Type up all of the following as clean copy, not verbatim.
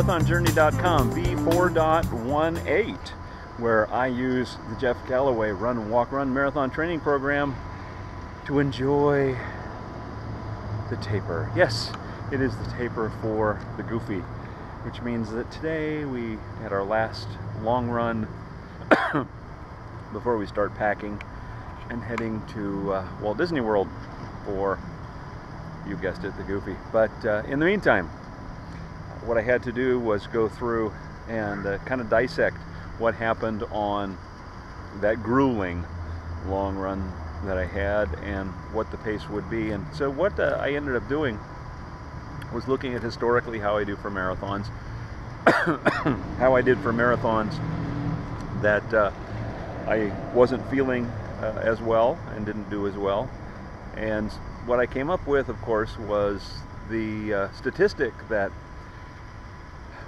marathonjourney.com, v4.18, where I use the Jeff Galloway Run, Walk, Run Marathon Training Program to enjoy the taper. Yes, it is the taper for the Goofy, which means that today we had our last long run before we start packing and heading to Walt Disney World for, you guessed it, the Goofy. But in the meantime, what I had to do was go through and kind of dissect what happened on that grueling long run that I had and what the pace would be. And so what I ended up doing was looking at historically how I do for marathons, how I did for marathons that I wasn't feeling as well and didn't do as well. And what I came up with, of course, was the statistic that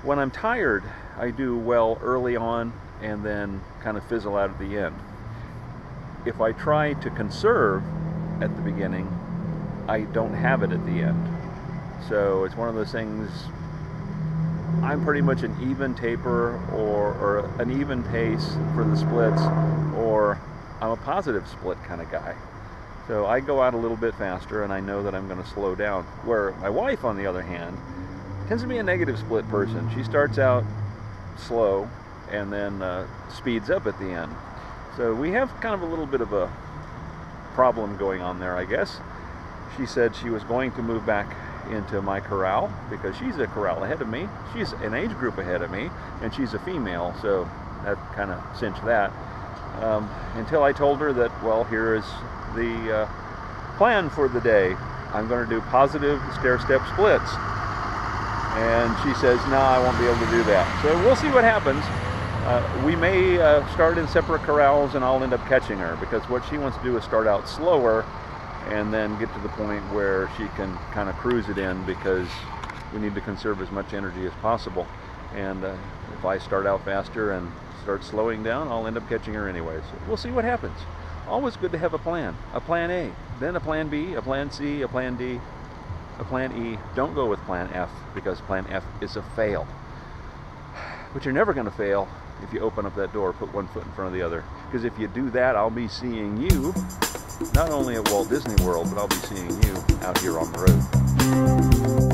when I'm tired, I do well early on and then kind of fizzle out at the end. If I try to conserve at the beginning, I don't have it at the end. So it's one of those things, I'm pretty much an even taper or an even pace for the splits, or I'm a positive split kind of guy. So I go out a little bit faster and I know that I'm going to slow down. Where my wife, on the other hand, tends to be a negative split person. She starts out slow and then speeds up at the end. So we have kind of a little bit of a problem going on there, I guess. She said she was going to move back into my corral because she's a corral ahead of me. She's an age group ahead of me, and she's a female, so that kind of cinched that. Until I told her that, well, here is the plan for the day. I'm going to do positive stair-step splits. And she says, no, I won't be able to do that. So we'll see what happens. We may start in separate corrals and I'll end up catching her, because what she wants to do is start out slower and then get to the point where she can kind of cruise it in, because we need to conserve as much energy as possible. And if I start out faster and start slowing down, I'll end up catching her anyway. So we'll see what happens. Always good to have a plan A, then a plan B, a plan C, a plan D, a plan E. Don't go with plan F, because plan F is a fail. But you're never going to fail if you open up that door, put one foot in front of the other. Because if you do that, I'll be seeing you not only at Walt Disney World, but I'll be seeing you out here on the road.